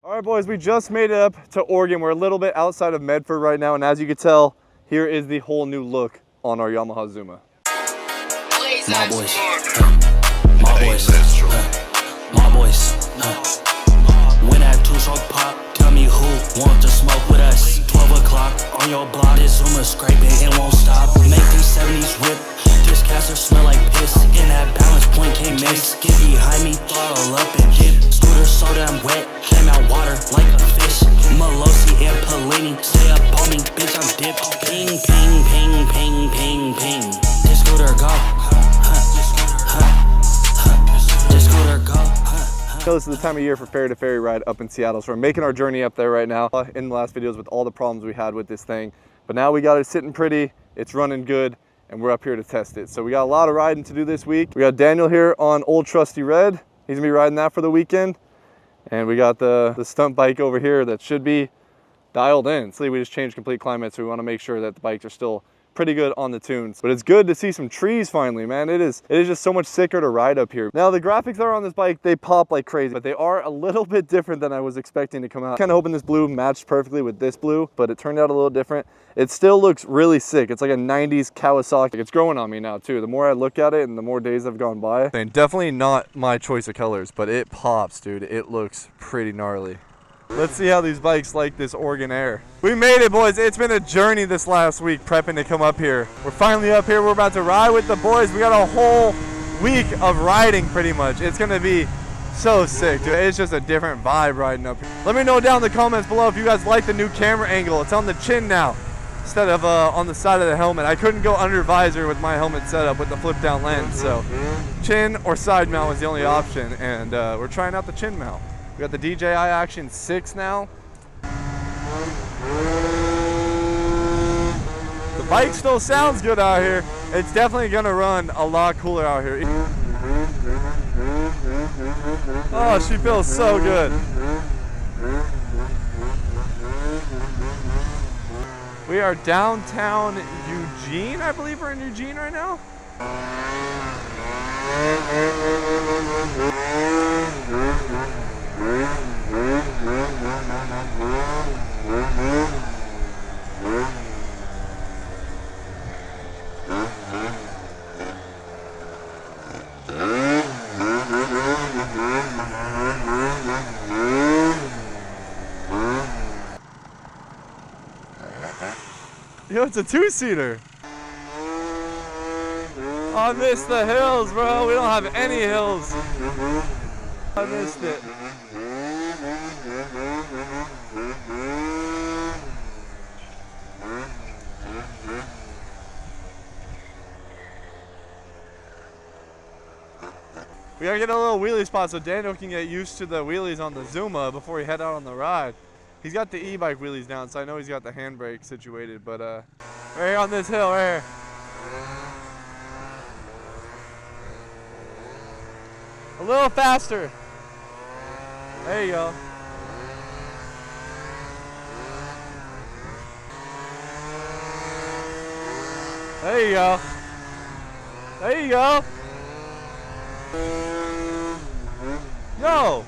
All right, boys, we just made it up to Oregon. We're a little bit outside of Medford right now, and as you can tell, here is the whole new look on our Yamaha Zuma. MOPBOYZ, MOPBOYZ. When that two-stroke pop, tell me who want to smoke with us. 12 o'clock on your block, this Zuma scraping and won't stop. Make these 70s whip, this caster smell like piss. In that balance point can't miss. Get behind me, throttle up and dip. Scooter so damn wet, came out water like a fish. Melosi and Pellini, stay up on me, bitch, I'm dipped. Ping, ping, ping, ping, ping, ping. This scooter go. This is the time of year for ferry to ferry ride up in Seattle, so we're making our journey up there right now. In the last videos with all the problems we had with this thing, but now we got it sitting pretty, it's running good, and we're up here to test it. So we got a lot of riding to do this week. We got Daniel here on Old Trusty Red. He's gonna be riding that for the weekend. And we got the stunt bike over here that should be dialed in. So we just changed complete climate, so we wanna make sure that the bikes are still pretty good on the tunes. But it's good to see some trees finally, man. It is just so much sicker to ride up here. Now the graphics that are on this bike, they pop like crazy, but they are a little bit different than I was expecting to come out. Kind of hoping this blue matched perfectly with this blue, but it turned out a little different. It still looks really sick. It's like a 90s Kawasaki. It's growing on me now too. The more I look at it and the more days have gone by. And definitely not my choice of colors, but it pops, dude. It looks pretty gnarly. Let's see how these bikes like this Oregon air. We made it, boys. It's been a journey this last week prepping to come up here. We're finally up here. We're about to ride with the boys. We got a whole week of riding pretty much. It's gonna be so sick, dude. It's just a different vibe riding up here. Let me know down in the comments below if you guys like the new camera angle. It's on the chin now instead of on the side of the helmet. I couldn't go under visor with my helmet setup with the flip down lens, so chin or side mount was the only option, and we're trying out the chin mount. We got the DJI Action 6 now. The bike still sounds good out here. It's definitely gonna run a lot cooler out here. Oh, she feels so good. We are downtown Eugene. I believe we're in Eugene right now. Yo, it's a two-seater. I missed the hills, bro. We don't have any hills. I missed it. We gotta get a little wheelie spot so Daniel can get used to the wheelies on the Zuma before we head out on the ride. He's got the e-bike wheelies down, so I know he's got the handbrake situated, but right here on this hill, right here. A little faster. There you go. There you go. There you go. Yo!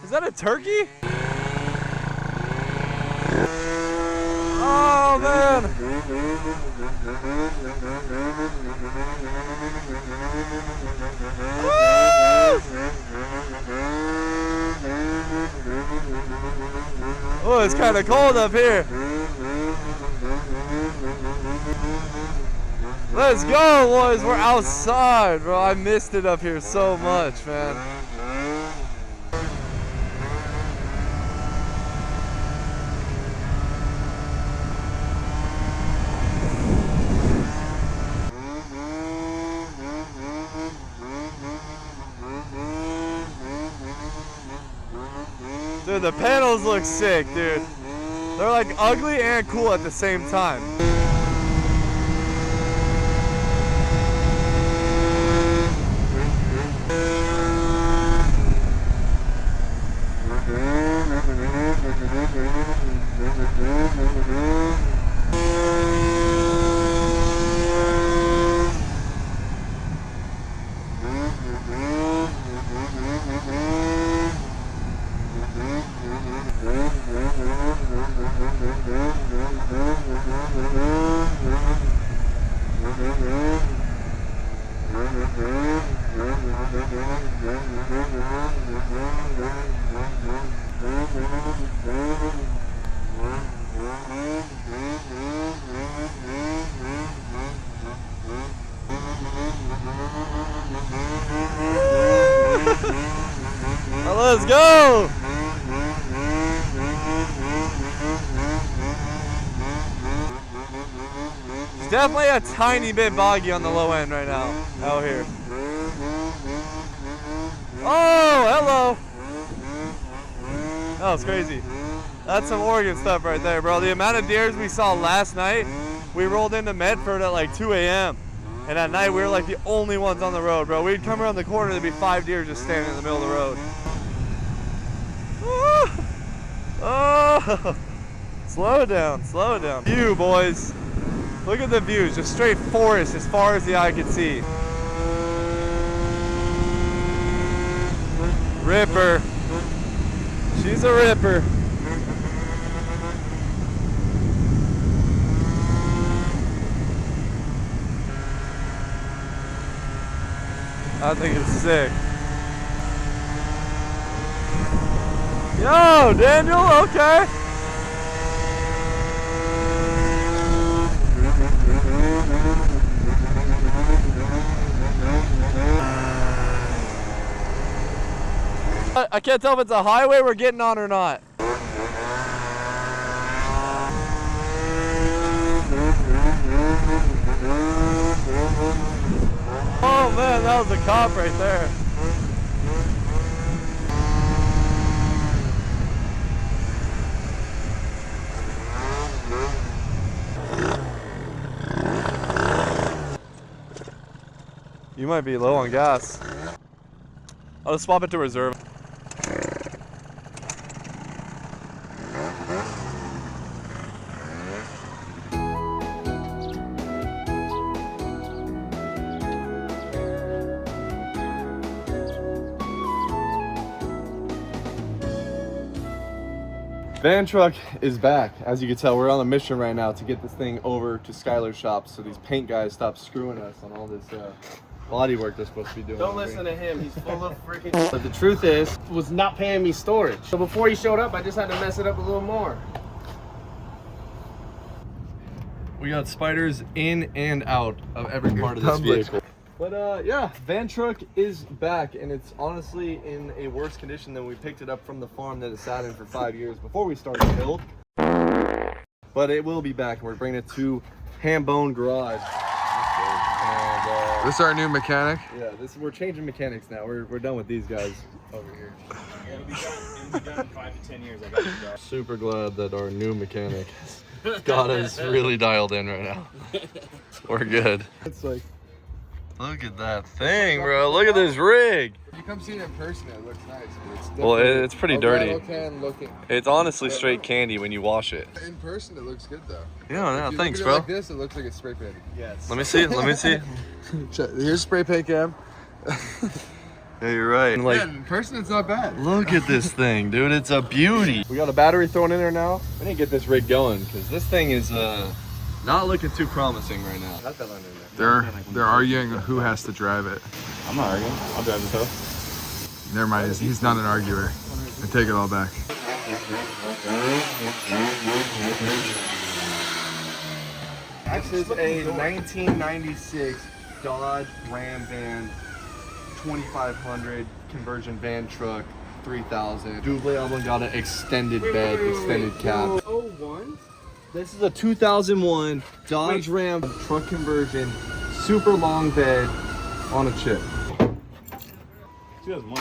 Is that a turkey? Oh man! Oh, it's kind of cold up here. Let's go, boys. We're outside, bro. I missed it up here so much, man. Dude, the panels look sick, dude. They're like ugly and cool at the same time. Let's go. It's definitely a tiny bit boggy on the low end right now out here. Oh, hello. That was crazy. That's some Oregon stuff right there, bro. The amount of deers we saw last night, we rolled into Medford at like 2 a.m. And at night, we were like the only ones on the road, bro. We'd come around the corner, there'd be 5 deer just standing in the middle of the road. Oh, slow down, slow down. View, boys. Look at the views, just straight forest as far as the eye could see. Ripper. She's a ripper. I think it's sick. Yo, Daniel, okay. I can't tell if it's a highway we're getting on or not. Oh man, that was a cop right there. You might be low on gas. I'll just swap it to reserve. Van truck is back. As you can tell, we're on a mission right now to get this thing over to Skylar's shop so these paint guys stop screwing us on all this body work they're supposed to be doing. Don't listen to him, he's full of freaking. But the truth is, was not paying me storage. So before he showed up, I just had to mess it up a little more. We got spiders in and out of every part of this vehicle. But yeah, van truck is back, and it's honestly in a worse condition than we picked it up from the farm that it sat in for 5 years before we started the build. But it will be back, and we're bringing it to Hambone Garage. And, this is our new mechanic. Yeah, we're changing mechanics now. We're done with these guys over here. Yeah, it'll be done in 5 to 10 years. I got you, bro. Super glad that our new mechanic got us really dialed in right now. We're good. It's like, look at that thing, bro. Look at this rig. If you come see it in person, it looks nice. But Well, it's pretty dirty. looking. It's honestly straight candy when you wash it. In person, it looks good though. Yeah, If you thanks, look at bro. it like this, it looks like it's spray painted. Yes. Let me see. Let me see. Here's spray paint cam. Yeah, you're right. Like, Yeah, in person, it's not bad. look at this thing, dude. It's a beauty. We got a battery thrown in there now. We need to get this rig going because this thing is not looking too promising right now. Got that under there. They're arguing who has to drive it. I'm not arguing. I'll drive this hoe. Never mind. He's not an arguer. I take it all back. This is a 1996 Dodge Ram van 2500 conversion van truck 3000. Double obligata extended bed, extended cab. 01? This is a 2001 Dodge Ram truck conversion, super long bed on a chip. 2001.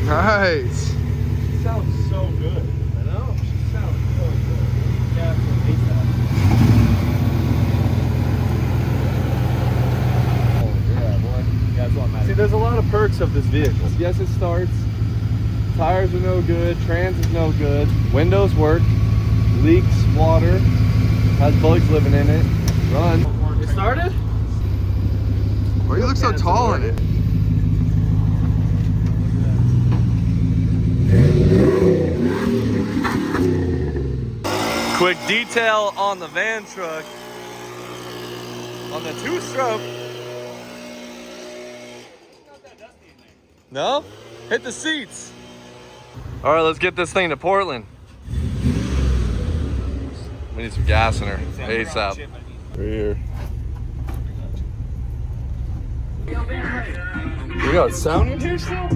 Nice. She sounds so good. I know. She sounds so good. Yeah, hates that. Oh yeah, boy. Yeah, that's what matters. See, there's a lot of perks of this vehicle. Yes, it starts. Tires are no good. Trans is no good. Windows work. Leaks water. Has bugs living in it. Run. It started? Why do you look so tall in it? Quick detail on the van truck. On the two-stroke. No? Hit the seats. All right, let's get this thing to Portland. We need some gas in her ASAP. Right here. We got sound in here still?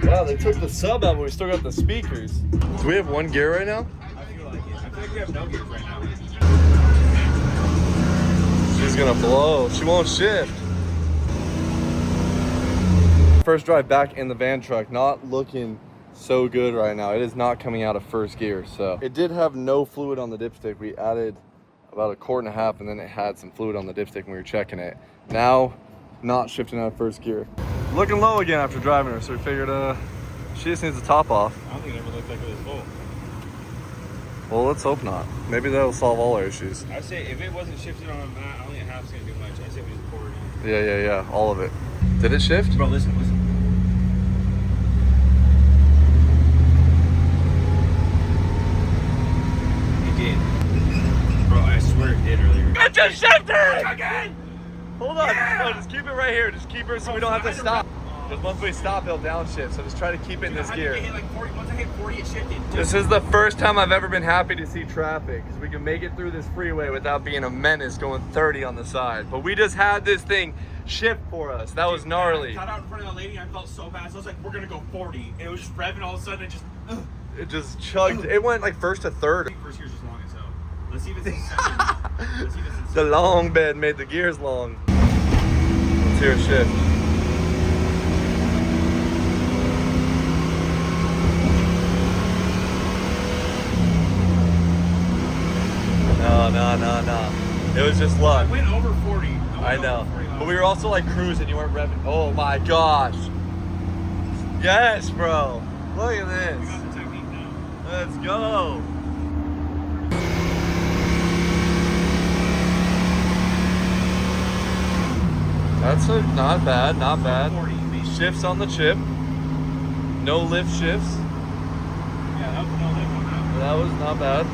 Wow, they took the sub out, but we still got the speakers. Do we have one gear right now? I feel like it. I feel like we have no gears right now. She's gonna blow. She won't shift. First drive back in the van truck, not looking so good right now. It is not coming out of first gear. So it did have no fluid on the dipstick. We added about 1.5 quarts, and then it had some fluid on the dipstick when we were checking it. Now, not shifting out of first gear. Looking low again after driving her, so we figured she just needs the top off. I don't think it ever looked like it was full. Well, let's hope not. Maybe that'll solve all our issues. I'd say if it wasn't shifted on a mat, I don't think half's gonna do much. I'd say we just pour it in. Yeah, all of it. Did it shift? Bro, listen. It did. Bro, I swear it did earlier. It just shifted! Again! Hold on. No, just keep it right here. Just keep it so we don't have to stop. Because once we stop, it'll downshift. So just try to keep it in this gear. Once I hit 40, it shifted. This is the first time I've ever been happy to see traffic, because we can make it through this freeway without being a menace going 30 on the side. But we just had this thing shift for us. That was gnarly. I got out in front of the lady, I felt so fast. I was like, we're gonna go 40. And it was just revving all of a sudden. It just chugged. It went like first to third. First gear's just long as hell. Let's see if it's in second. Let's see if it's in The second. long bed made the gears long. Let's hear it shift. No. It was just luck. I went over 40. I know. But we were also like cruising. You weren't revving. Oh my gosh. Yes, bro. Look at We this. got the technique now. Let's go. That's not bad, not bad. 40, maybe. Shifts on the chip. No lift shifts. Yeah, that was no lift on that. That was not bad.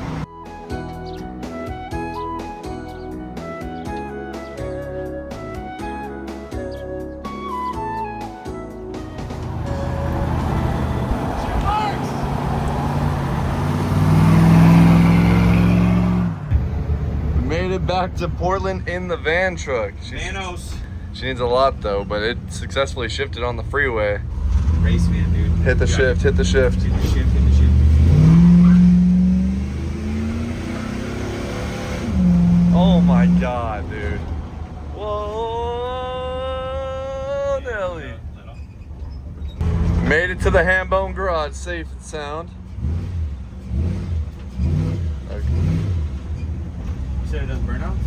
We made it back to Portland in the van truck. Manos. She needs a lot though, but it successfully shifted on the freeway. Race man, dude. Hit the shift, hit the shift. Hit the shift, hit the shift. Oh my god, dude. Whoa, Nelly. Let off. Made it to the Hambone garage, safe and sound. Okay. You said it does burnouts?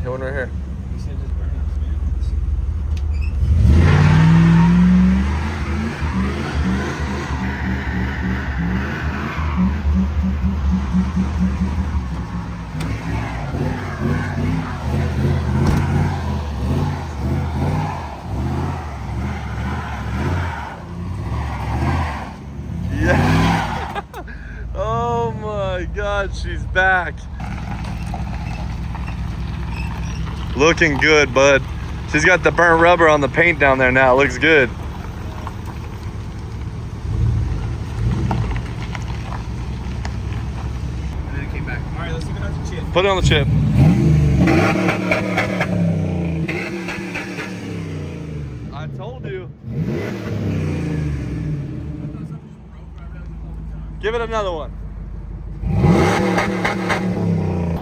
Hit one right here. You said it does burnouts, man. Yeah. Oh my god, she's back. Looking good, bud. She's got the burnt rubber on the paint down there now. It looks good. And then it came back. All right, let's see what has a chip. Put it on the chip. I told you. Give it another one.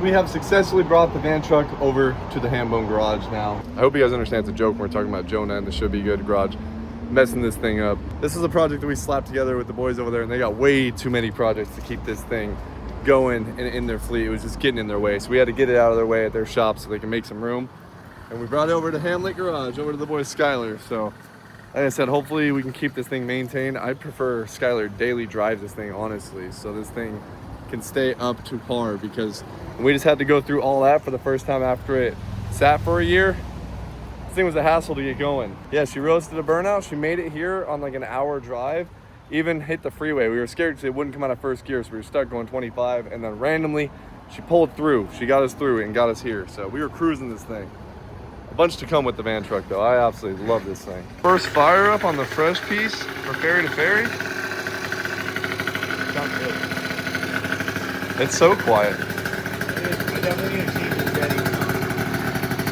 We have successfully brought the van truck over to the Hambone garage now. I hope you guys understand it's a joke when we're talking about Jonah and the Should Be Good garage messing this thing up. This is a project that we slapped together with the boys over there, and they got way too many projects to keep this thing going and in their fleet. It was just getting in their way. So we had to get it out of their way at their shop so they can make some room. And we brought it over to Hamlet Garage, over to the boy Skylar. So like I said, hopefully we can keep this thing maintained. I prefer Skylar daily drives this thing, honestly. So this thing can stay up to par, because we just had to go through all that for the first time after it sat for a year. This thing was a hassle to get going. Yeah, she roasted a burnout. She made it here on like an hour drive, even hit the freeway. We were scared because it wouldn't come out of first gear, so we were stuck going 25, and then randomly she pulled through. She got us through and got us here. So we were cruising this thing. A bunch to come with the van truck though. I absolutely love this thing. First fire up on the fresh piece for ferry to ferry. Sounds good. It's so quiet. I definitely need to change the jetty.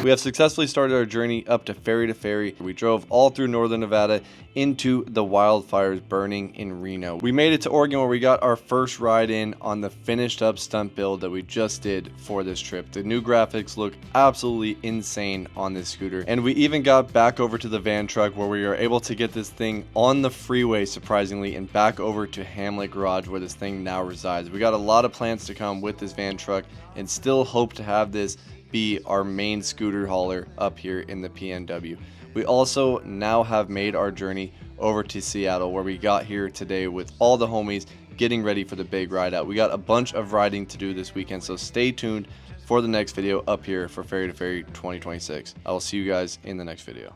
We have successfully started our journey up to Ferry. We drove all through northern Nevada into the wildfires burning in Reno. We made it to Oregon where we got our first ride in on the finished up stunt build that we just did for this trip. The new graphics look absolutely insane on this scooter. And we even got back over to the van truck where we were able to get this thing on the freeway, surprisingly, and back over to Hamlet Garage where this thing now resides. We got a lot of plans to come with this van truck and still hope to have this be our main scooter hauler up here in the PNW. We also now have made our journey over to Seattle where we got here today with all the homies getting ready for the big ride out. We got a bunch of riding to do this weekend, so stay tuned for the next video up here for Ferry to Ferry 2026. I will see you guys in the next video.